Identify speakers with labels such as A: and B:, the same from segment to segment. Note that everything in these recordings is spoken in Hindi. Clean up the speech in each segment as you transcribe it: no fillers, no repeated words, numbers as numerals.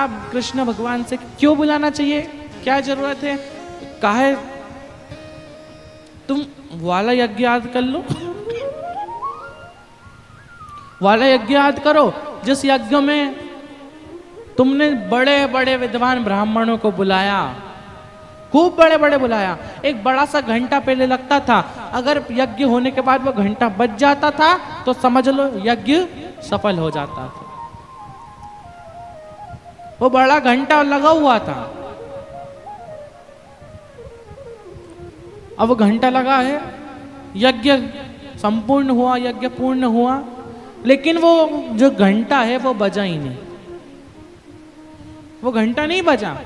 A: कहा कृष्ण भगवान से क्यों बुलाना चाहिए, क्या जरूरत है। कहा है तुम वाला यज्ञ याद कर लो, वाला यज्ञ याद करो जिस यज्ञ में तुमने बड़े बड़े विद्वान ब्राह्मणों को बुलाया, खूब बड़े बड़े बुलाया। एक बड़ा सा घंटा पहले लगता था, अगर यज्ञ होने के बाद वो घंटा बज जाता था तो समझ लो यज्ञ सफल हो जाता था। वो बड़ा घंटा लगा हुआ था, अब वो घंटा लगा है, यज्ञ संपूर्ण हुआ, यज्ञ पूर्ण हुआ, लेकिन वो जो घंटा है वो बजा ही नहीं, वो घंटा नहीं बजा।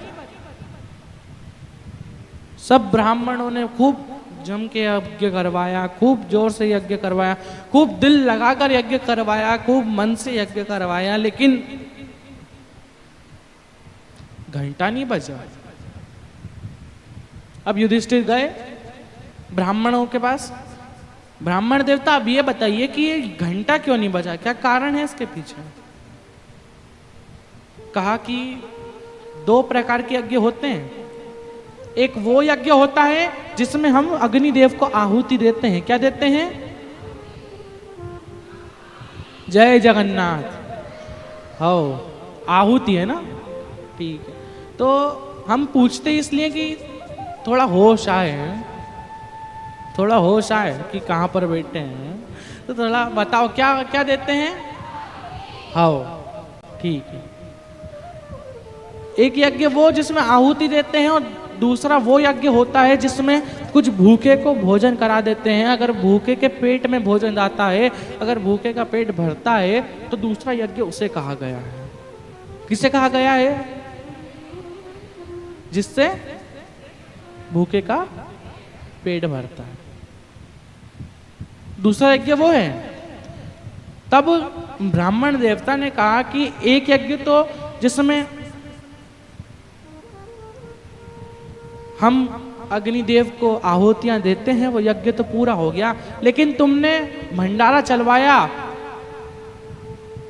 A: सब ब्राह्मणों ने खूब जम के यज्ञ करवाया, खूब जोर से यज्ञ करवाया, खूब दिल लगाकर यज्ञ करवाया, खूब मन से यज्ञ करवाया, लेकिन घंटा नहीं बजा। अब युधिष्ठिर गए ब्राह्मणों के पास, ब्राह्मण देवता अब ये बताइए कि ये घंटा क्यों नहीं बजा, क्या कारण है इसके पीछे। कहा कि दो प्रकार के यज्ञ होते हैं, एक वो यज्ञ होता है जिसमें हम अग्निदेव को आहुति देते हैं, क्या देते हैं, जय जगन्नाथ, हो आहुति है ना, ठीक है। तो हम पूछते इसलिए कि थोड़ा होश आए, थोड़ा होश आए कि कहाँ पर बैठे हैं, तो थोड़ा बताओ क्या क्या देते हैं, हाओ ठीक है। एक यज्ञ वो जिसमें आहुति देते हैं, और दूसरा वो यज्ञ होता है जिसमें कुछ भूखे को भोजन करा देते हैं। अगर भूखे के पेट में भोजन जाता है, अगर भूखे का पेट भरता है, तो दूसरा यज्ञ उसे कहा गया है। किसे कहा गया है, जिससे भूखे का पेट भरता है, दूसरा यज्ञ वो है। तब ब्राह्मण देवता ने कहा कि एक यज्ञ तो जिसमें हम अग्निदेव को आहुतियां देते हैं वो यज्ञ तो पूरा हो गया, लेकिन तुमने भंडारा चलवाया,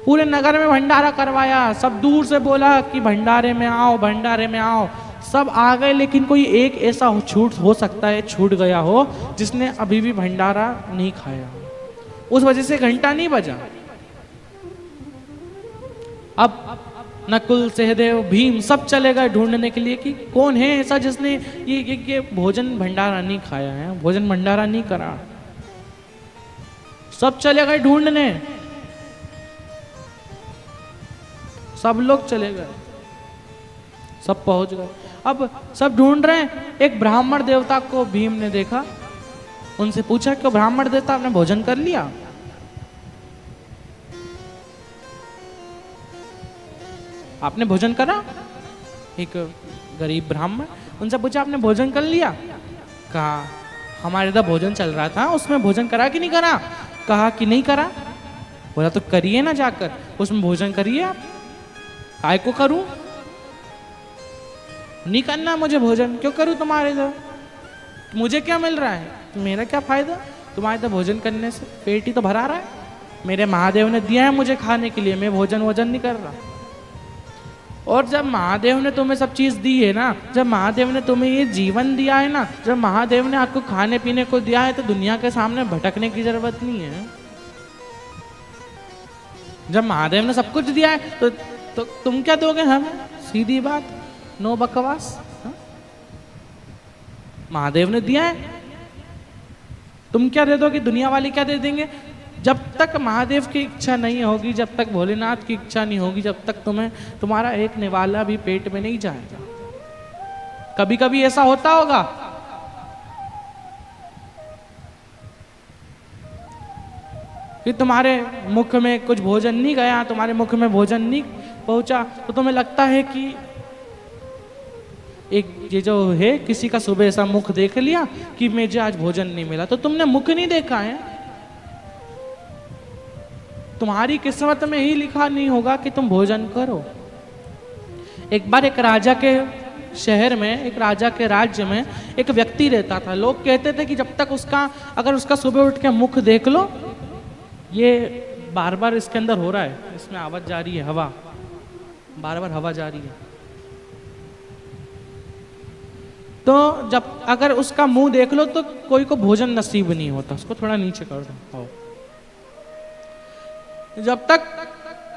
A: पूरे नगर में भंडारा करवाया, सब दूर से बोला कि भंडारे में आओ, भंडारे में आओ, सब आ गए, लेकिन कोई एक ऐसा छूट हो सकता है, छूट गया हो जिसने अभी भी भंडारा नहीं खाया, उस वजह से घंटा नहीं बजा। अब नकुल, सहदेव, भीम सब चले गए ढूंढने के लिए कि कौन है ऐसा जिसने ये भोजन भंडारा नहीं खाया है, भोजन भंडारा नहीं करा। सब चले गए ढूंढने, सब लोग चले गए, सब पहुंच गए। अब सब ढूंढ रहे हैं, एक ब्राह्मण देवता को भीम ने देखा, उनसे पूछा कि ब्राह्मण देवता आपने भोजन कर लिया। आपने भोजन करा? एक गरीब ब्राह्मण उनसे पूछा आपने भोजन कर लिया? कहा हमारे इधर भोजन चल रहा था, उसमें भोजन करा कि नहीं करा? कहा कि नहीं करा। बोला तो करिए ना, जाकर उसमें भोजन करिए। आप काय को करूं? नहीं करना मुझे भोजन, क्यों करूं तुम्हारे इधर, मुझे क्या मिल रहा है, मेरा क्या फायदा तुम्हारे इधर भोजन करने से, पेट ही तो भरा रहा है। मेरे महादेव ने दिया है मुझे खाने के लिए, मैं भोजन वोजन नहीं कर रहा। और जब महादेव ने तुम्हें सब चीज दी है ना, जब महादेव ने तुम्हें ये जीवन दिया है ना, जब महादेव ने आपको खाने पीने को दिया है, तो दुनिया के सामने भटकने की जरूरत नहीं है। जब महादेव ने सब कुछ दिया है तो तुम क्या दोगे हमें? सीधी बात, नो बकवास। महादेव ने दिया है, तुम क्या दे दोगे? दुनिया वाले क्या दे देंगे? जब तक महादेव की इच्छा नहीं होगी, जब तक भोलेनाथ की इच्छा नहीं होगी, जब तक तुम्हारा एक निवाला भी पेट में नहीं जाएगा। कभी कभी ऐसा होता होगा कि तुम्हारे मुख में कुछ भोजन नहीं गया, तुम्हारे मुख में भोजन नहीं पहुंचा, तो तुम्हें लगता है कि एक ये जो है किसी का सुबह ऐसा मुख देख लिया कि मुझे आज भोजन नहीं मिला, तो तुमने मुख नहीं देखा है। तुम्हारी किस्मत में ही लिखा नहीं होगा कि तुम भोजन करो। एक बार एक राजा के शहर में, एक राजा के राज्य में एक व्यक्ति रहता था। लोग कहते थे कि जब तक अगर उसका सुबह उठ के मुख देख लो, ये बार बार इसके अंदर हो रहा है, इसमें आवाज जा रही है, हवा, बार बार हवा जा रही है। तो जब अगर उसका मुंह देख लो तो कोई को भोजन नसीब नहीं होता। उसको थोड़ा नीचे कर दो। जब तक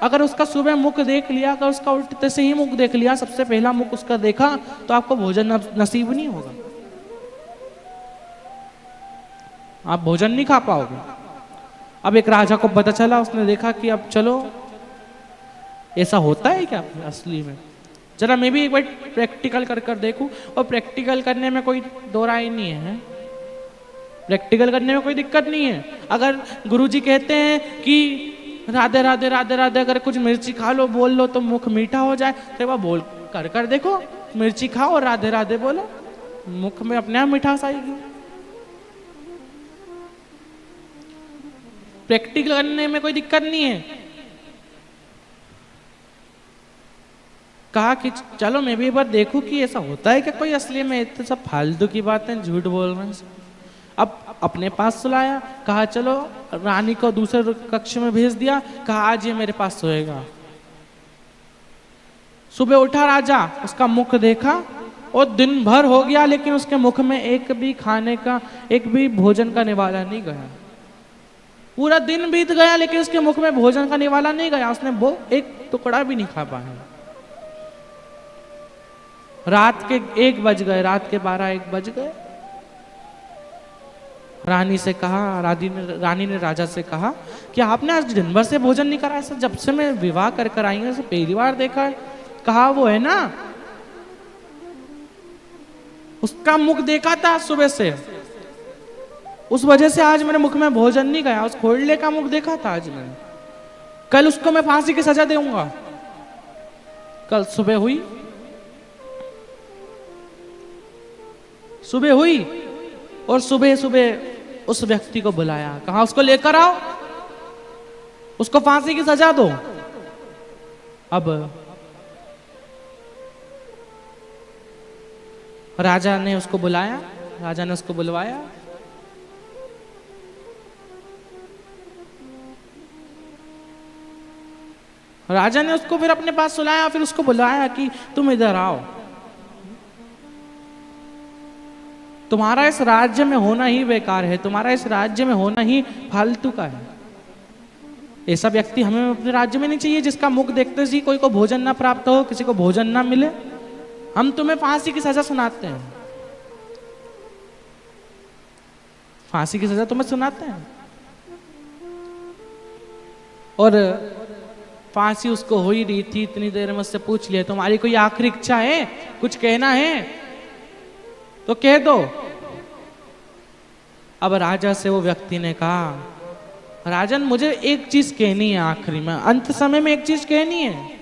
A: अगर उसका सुबह मुख देख लिया, अगर उसका उठते से ही मुख देख लिया, सबसे पहला मुख उसका देखा, तो आपको भोजन नसीब नहीं होगा, आप भोजन नहीं खा पाओगे। अब एक राजा को पता चला, उसने देखा कि अब चलो ऐसा होता है क्या असली में, जरा मैं भी एक बार प्रैक्टिकल कर कर देखूं। और प्रैक्टिकल करने में कोई दो राय नहीं है, प्रैक्टिकल करने में कोई दिक्कत नहीं है। अगर गुरुजी कहते हैं कि राधे राधे राधे राधे, अगर कुछ मिर्ची खा लो, बोल लो तो मुख मीठा हो जाए, तो वह बोल कर कर देखो, मिर्ची खाओ और राधे राधे बोलो, मुख में अपने आप मिठास आएगी। प्रैक्टिकल करने में कोई दिक्कत नहीं है। कहा कि चलो मैं भी एक बार देखूं कि ऐसा होता है क्या कोई असली में, इतने सब फालतू की बातें, झूठ बोल रहे हैं। अब अपने पास सुलाया, कहा चलो, रानी को दूसरे कक्ष में भेज दिया, कहा आज ये मेरे पास सोएगा। सुबह उठा राजा, उसका मुख देखा और दिन भर हो गया, लेकिन उसके मुख में एक भी खाने का, एक भी भोजन का निवाला नहीं गया। पूरा दिन बीत गया लेकिन उसके मुख में भोजन का निवाला नहीं गया, उसने वो एक टुकड़ा भी नहीं खा पाया। रात के 1 बज गए, रात के 12-1 बज गए। रानी से कहा, रानी ने राजा से कहा कि आपने आज दिन भर से भोजन नहीं कराया सर, जब से मैं विवाह कर कर आई हूं पहली बार देखा है। कहा वो है ना, उसका मुख देखा था सुबह से, उस वजह से आज मेरे मुख में भोजन नहीं गया। उस खोड़ले का मुख देखा था आज मैंने, कल उसको मैं फांसी की सजा दूंगा। कल सुबह हुई, सुबह हुई और सुबह सुबह उस व्यक्ति को बुलाया, कहा उसको लेकर आओ, उसको फांसी की सजा दो। अब राजा ने उसको बुलाया, राजा ने उसको बुलवाया। राजा ने उसको फिर अपने पास सुलाया, फिर उसको बुलाया कि तुम इधर आओ, तुम्हारा इस राज्य में होना ही बेकार है, तुम्हारा इस राज्य में होना ही फालतू का है। ऐसा व्यक्ति हमें अपने राज्य में नहीं चाहिए जिसका मुख देखते ही कोई को भोजन ना प्राप्त हो, किसी को भोजन ना मिले। हम तुम्हें फांसी की सजा सुनाते हैं, फांसी की सजा तुम्हें सुनाते हैं। और फांसी उसको हो ही रही थी, इतनी देर में उससे पूछ लिया तुम्हारी कोई आखिरी इच्छा है, कुछ कहना है तो कह दो। अब राजा से वो व्यक्ति ने कहा, राजन मुझे एक चीज कहनी है आखिरी में, अंत समय में एक चीज कहनी है,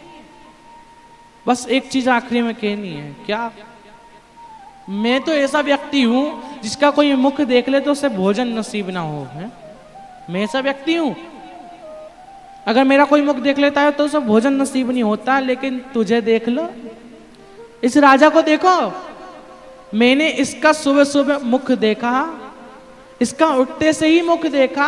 A: बस एक चीज आखिरी में कहनी है। क्या? मैं तो ऐसा व्यक्ति हूं जिसका कोई मुख देख ले तो उसे भोजन नसीब ना हो है? मैं ऐसा व्यक्ति हूं, अगर मेरा कोई मुख देख लेता है तो उसे भोजन नसीब नहीं होता, लेकिन तुझे देख लो, इस राजा को देखो, मैंने इसका सुबह सुबह मुख देखा, इसका उठते से ही मुख देखा,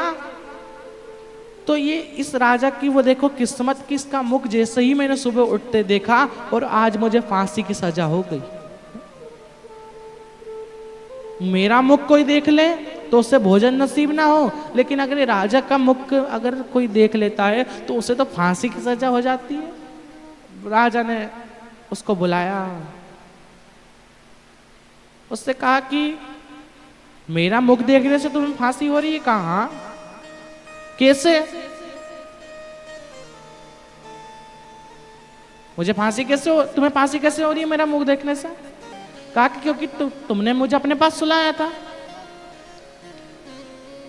A: तो ये इस राजा की वो देखो किस्मत की, इसका मुख जैसे ही मैंने सुबह उठते देखा और आज मुझे फांसी की सजा हो गई। मेरा मुख कोई देख ले तो उसे भोजन नसीब ना हो, लेकिन अगर ये राजा का मुख अगर कोई देख लेता है तो उसे तो फांसी की सजा हो जाती है। राजा ने उसको बुलाया, उससे कहा कि मेरा मुख देखने से तुम्हें फांसी हो रही है? कहा कैसे? मुझे फांसी कैसे हो, तुम्हें फांसी कैसे हो रही है मेरा मुख देखने से? कहा कि क्योंकि तुमने मुझे अपने पास सुलाया था,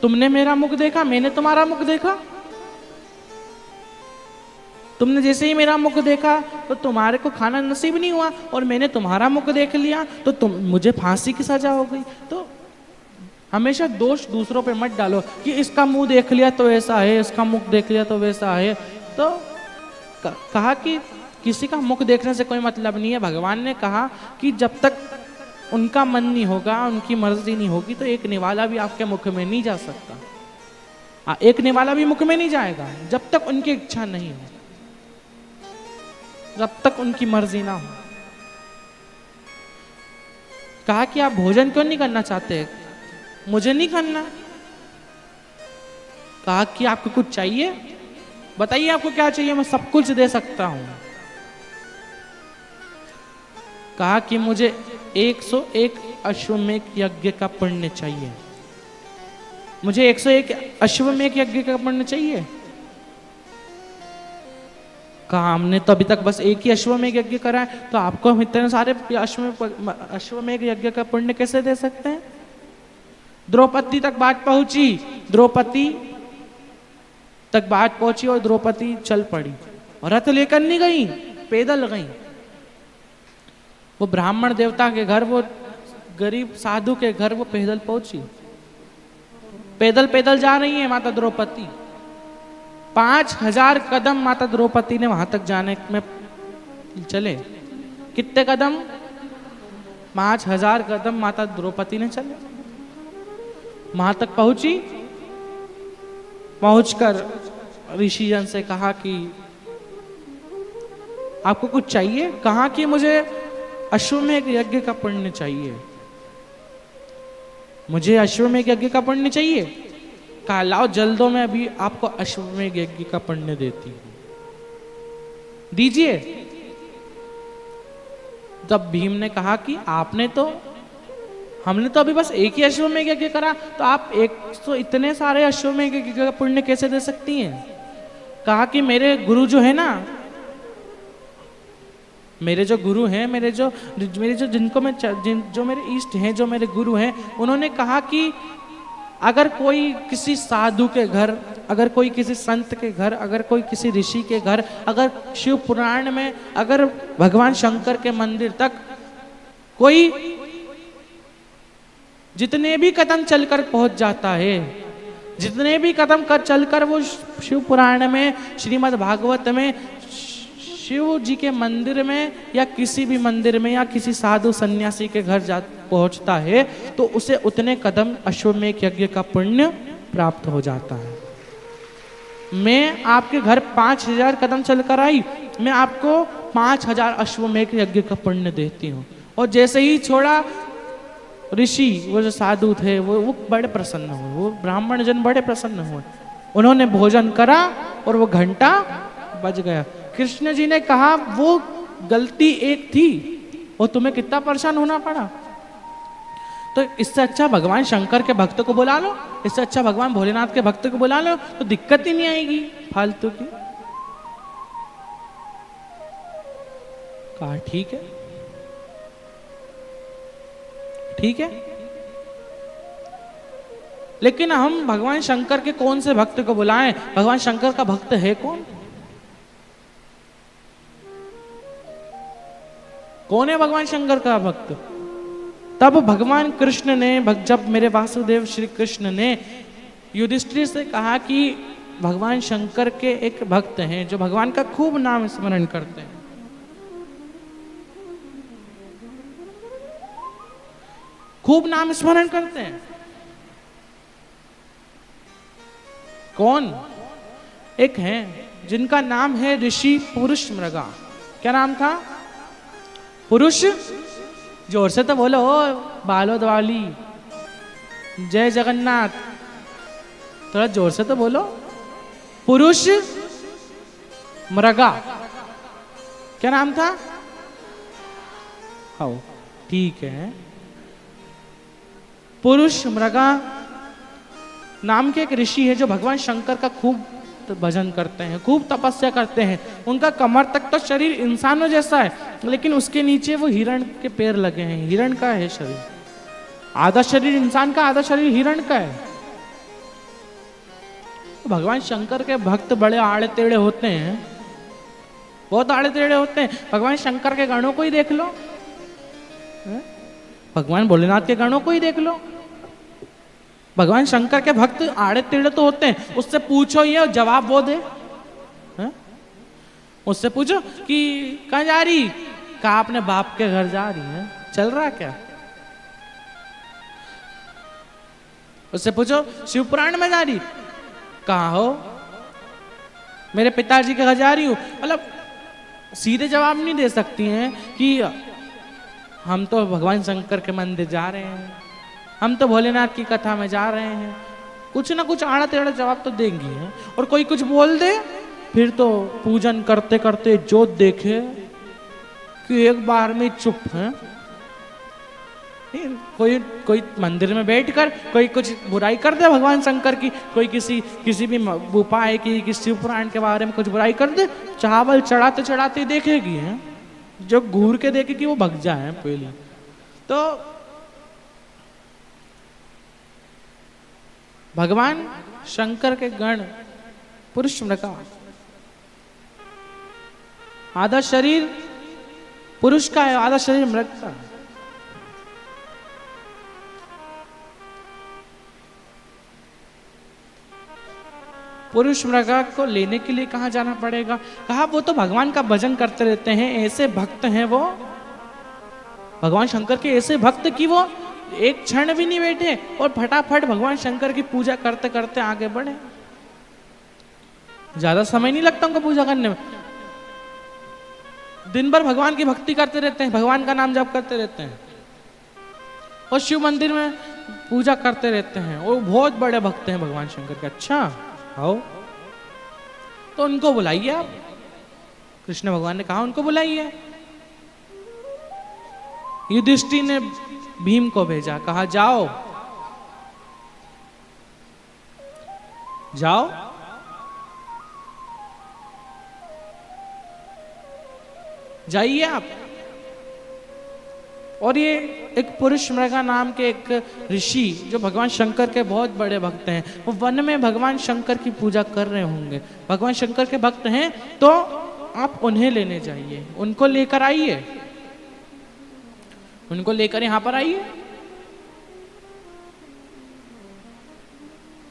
A: तुमने मेरा मुख देखा, मैंने तुम्हारा मुख देखा, तुमने जैसे ही मेरा मुख देखा तो तुम्हारे को खाना नसीब नहीं हुआ और मैंने तुम्हारा मुख देख लिया तो मुझे फांसी की सजा हो गई। तो हमेशा दोष दूसरों पे मत डालो कि इसका मुंह देख लिया तो ऐसा है, इसका मुख देख लिया तो वैसा है। तो कहा कि किसी का मुख देखने से कोई मतलब नहीं है। भगवान ने कहा कि जब तक उनका मन नहीं होगा, उनकी मर्जी नहीं होगी, तो एक निवाला भी आपके मुख में नहीं जा सकता। एक निवाला भी मुख में नहीं जाएगा जब तक उनकी इच्छा नहीं हो। जब तक उनकी मर्जी ना हो। कहा कि आप भोजन क्यों नहीं करना चाहते? मुझे नहीं करना। कहा कि आपको कुछ चाहिए? बताइए आपको क्या चाहिए, मैं सब कुछ दे सकता हूं। कहा कि मुझे 101 अश्वमेध यज्ञ का पुण्य चाहिए। मुझे 101 अश्वमेध यज्ञ का पुण्य चाहिए। कहा हमने तो अभी तक बस एक ही अश्वमेध यज्ञ करा है, तो आपको हम इतने सारे अश्वमेध यज्ञ का पुण्य कैसे दे सकते हैं? द्रौपदी तक बात पहुंची। द्रौपदी तक बात पहुंची और द्रौपदी चल पड़ी। और रथ लेकर नहीं गई, पैदल गई। वो ब्राह्मण देवता के घर, वो गरीब साधु के घर वो पैदल पहुंची। पैदल पैदल जा रही है माता द्रौपदी। 5000 कदम माता द्रौपदी ने वहां तक जाने में चले। कितने कदम? 5000 कदम माता द्रौपदी ने चले। वहां तक पहुंची। पहुंचकर ऋषिजन से कहा कि आपको कुछ चाहिए? कहा कि मुझे अश्वमेध यज्ञ का पुण्य चाहिए। मुझे अश्वमेध यज्ञ का पुण्य चाहिए। कहा लाओ जल्दों में अभी आपको अश्वमेध यज्ञ का पुण्य देती हूं, दीजिए। तब भीम ने कहा कि हमने तो अभी बस एक ही अश्वमेध यज्ञ करा, तो आप इतने सारे अश्वमेध यज्ञ का पुण्य कैसे दे सकती हैं? कहा कि मेरे गुरु जो है ना, मेरे जो गुरु हैं, जो मेरे इष्ट हैं, जो मेरे गुरु हैं, उन्होंने कहा कि अगर कोई किसी साधु के घर, अगर कोई किसी संत के घर, अगर कोई किसी ऋषि के घर, अगर शिव पुराण में अगर भगवान शंकर के मंदिर तक कोई जितने भी कदम चलकर पहुंच जाता है, जितने भी कदम चलकर वो शिव पुराण में, श्रीमद् भागवत में, शिव जी के मंदिर में या किसी भी मंदिर में या किसी साधु सन्यासी के घर जा पहुंचता है, तो उसे उतने कदम अश्वमेध यज्ञ का पुण्य प्राप्त हो जाता है। मैं आपके घर 5000 कदम चलकर आई, मैं आपको 5000 अश्वमेध यज्ञ का पुण्य देती हूँ। और जैसे ही छोड़ा, ऋषि, वो जो साधु थे, वो बड़े प्रसन्न हुए, वो ब्राह्मण जन बड़े प्रसन्न हुए। उन्होंने भोजन करा और वो घंटा बज गया। कृष्ण जी ने कहा वो गलती एक थी और तुम्हें कितना परेशान होना पड़ा। तो इससे अच्छा भगवान शंकर के भक्त को बुला लो, इससे अच्छा भगवान भोलेनाथ के भक्त को बुला लो, तो दिक्कत ही नहीं आएगी फालतू की। कहा ठीक है, ठीक है, लेकिन हम भगवान शंकर के कौन से भक्त को बुलाएं? भगवान शंकर का भक्त है कौन? कौन है भगवान शंकर का भक्त? तब भगवान कृष्ण ने, जब मेरे वासुदेव श्री कृष्ण ने युधिष्ठिर से कहा कि भगवान शंकर के एक भक्त हैं जो भगवान का खूब नाम स्मरण करते हैं, खूब नाम स्मरण करते हैं। कौन? एक हैं जिनका नाम है ऋषि पुरुष मृगा। क्या नाम था? पुरुष। जोर से तो बोलो, बालोद वाली, जय जगन्नाथ, थोड़ा जोर से तो बोलो। पुरुष मृगा। क्या नाम था? हाँ ठीक है, पुरुष मृगा नाम के एक ऋषि है जो भगवान शंकर का खूब भजन करते हैं, खूब तपस्या करते हैं। उनका कमर तक तो शरीर इंसानों जैसा है, लेकिन उसके नीचे वो हिरण के पैर लगे हैं। हिरण का है शरीर, आधा शरीर इंसान का, आधा शरीर हिरण का है। तो भगवान शंकर के भक्त बड़े आड़े टेढ़े होते हैं, बहुत आड़े टेढ़े होते हैं। भगवान शंकर के गणों को ही देख लो, भगवान भोलेनाथ के गणों को ही देख लो। भगवान शंकर के भक्त आड़े टेढ़े तो होते हैं। उससे पूछो ये और जवाब वो दे। उससे पूछो कि कहाँ जा रही? कहा अपने बाप के घर जा रही है। चल रहा क्या? उससे पूछो शिव पुराण में जा रही? कहाँ हो? मेरे पिताजी के घर जा रही हूँ। मतलब सीधे जवाब नहीं दे सकती हैं कि हम तो भगवान शंकर के मंदिर जा रहे हैं, हम तो भोलेनाथ की कथा में जा रहे हैं। कुछ ना कुछ आड़ा टेढ़ा जवाब तो देंगी हैं। और कोई कुछ बोल दे फिर तो पूजन करते करते जो देखे कि एक बार में चुप है। कोई मंदिर में बैठकर कोई कुछ बुराई कर दे भगवान शंकर की, कोई किसी भी उपाय की, किसी शिव पुराण के बारे में कुछ बुराई कर दे, चावल चढ़ाते चढ़ाते देखेगी हैं, जो घूर के देखेगी वो भग जाए पहले। तो भगवान शंकर के गण पुरुष मृगा, आधा शरीर पुरुष का है, आधा शरीर मृग का है। पुरुष मृगा को लेने के लिए कहाँ जाना पड़ेगा? कहा वो तो भगवान का भजन करते रहते हैं, ऐसे भक्त हैं वो, भगवान शंकर के ऐसे भक्त कि वो एक क्षण भी नहीं बैठे और फटाफट भगवान शंकर की पूजा करते करते आगे बढ़े। ज्यादा समय नहीं लगता उनको पूजा करने में, दिन भर भगवान की भक्ति करते रहते हैं, भगवान का नाम जप करते रहते हैं और शिव मंदिर में पूजा करते रहते हैं। वो बहुत बड़े भक्त हैं भगवान शंकर के। अच्छा आओ, तो उनको बुलाइए आप। कृष्ण भगवान ने कहा उनको बुलाइए। युधिष्ठिर ने भीम को भेजा, कहा जाओ जाओ जाइए आप। और ये एक पुरुष मृगा नाम के एक ऋषि जो भगवान शंकर के बहुत बड़े भक्त हैं, वो वन में भगवान शंकर की पूजा कर रहे होंगे, भगवान शंकर के भक्त हैं, तो आप उन्हें लेने जाइए, उनको लेकर आइए, उनको लेकर यहां पर आइए।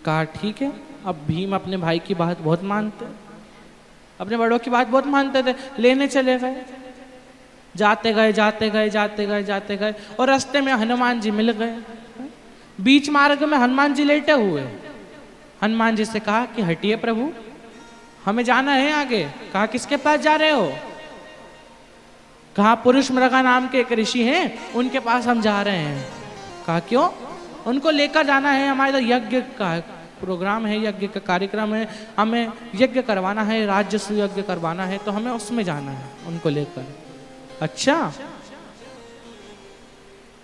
A: कहा ठीक है। अब भीम अपने भाई की बात बहुत मानते, अपने बड़ों की बात बहुत मानते थे, लेने चले गए। जाते गए जाते गए जाते गए जाते गए और रास्ते में हनुमान जी मिल गए। बीच मार्ग में हनुमान जी लेटे हुए। हनुमान जी से कहा कि हटिए प्रभु, हमें जाना है आगे। कहा किसके पास जा रहे हो? कहा पुरुष मृगा नाम के एक ऋषि हैं, उनके पास हम जा रहे हैं। कहा क्यों? उनको लेकर जाना है, हमारे यज्ञ का प्रोग्राम है, यज्ञ का कार्यक्रम है, हमें यज्ञ करवाना है, राजस्व यज्ञ करवाना है, तो हमें उसमें जाना है उनको लेकर। अच्छा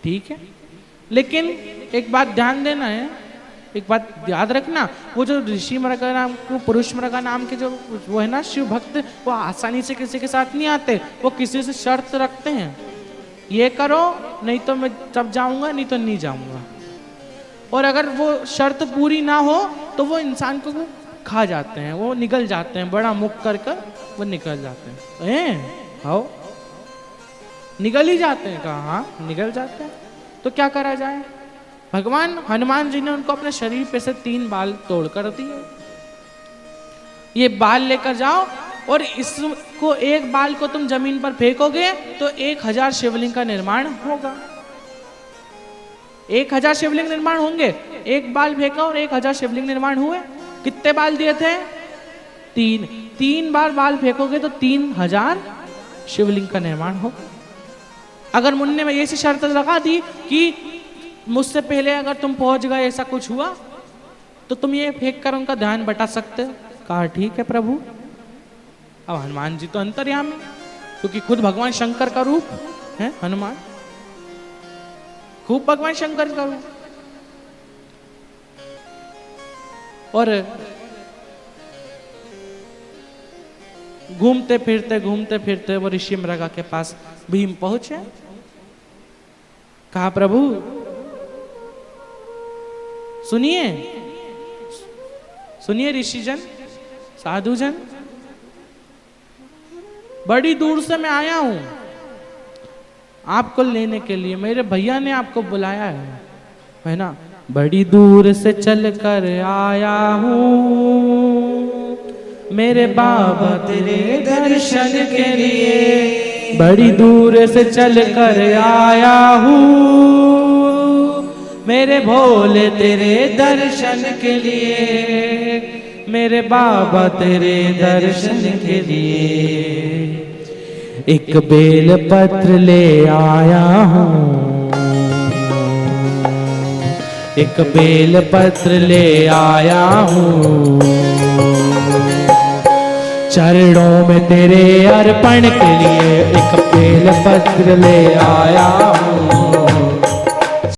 A: ठीक है, लेकिन एक बात ध्यान देना है, एक बात याद रखना, वो जो ऋषि मृगा नाम को पुरुष मृगा नाम के जो वो है ना शिव भक्त, वो आसानी से किसी के साथ नहीं आते, वो किसी से शर्त रखते हैं, ये करो नहीं तो मैं तब जाऊंगा, नहीं तो नहीं जाऊंगा। और अगर वो शर्त पूरी ना हो तो वो इंसान को खा जाते हैं, वो निकल जाते हैं, बड़ा मुख कर कर वो निकल जाते हैं। आओ निकल ही जाते हैं। कहा हाँ निकल जाते हैं। तो क्या करा जाए? भगवान हनुमान जी ने उनको अपने शरीर पे से 3 बाल तोड़ कर दिए। ये बाल लेकर जाओ और इसको एक बाल को तुम जमीन पर फेंकोगे तो 1000 शिवलिंग का निर्माण होगा। 1000 शिवलिंग निर्माण होंगे। एक बाल फेंका और 1000 शिवलिंग निर्माण हुए। कितने बाल दिए थे? 3 बार बाल फेंकोगे तो 3000 शिवलिंग का निर्माण होगा। अगर मुन्ने में ऐसी शर्त लगा दी कि मुझसे पहले अगर तुम पहुंच गए, ऐसा कुछ हुआ तो तुम ये फेंक कर उनका ध्यान बटा सकते हो। कहा ठीक है प्रभु। अब हनुमान जी तो अंतर्यामी, क्योंकि खुद भगवान शंकर का रूप है हनुमान, खूब भगवान शंकर का रूप। और घूमते फिरते वो ऋषि मृगा के पास भीम पहुंचे। कहा प्रभु सुनिए सुनिए ऋषिजन, साधुजन, बड़ी दूर से मैं आया हूं आपको लेने के लिए, मेरे भैया ने आपको बुलाया है ना। बड़ी दूर से चल कर आया हूँ मेरे बाबा तेरे दर्शन के लिए, बड़ी दूर से चल कर आया हूँ मेरे भोले तेरे दर्शन के लिए, मेरे बाबा तेरे दर्शन के लिए। एक बेल पत्र ले आया हूँ, एक बेल पत्र ले आया हूँ, चरणों में तेरे अर्पण के लिए एक बेल पत्र ले आया हूँ।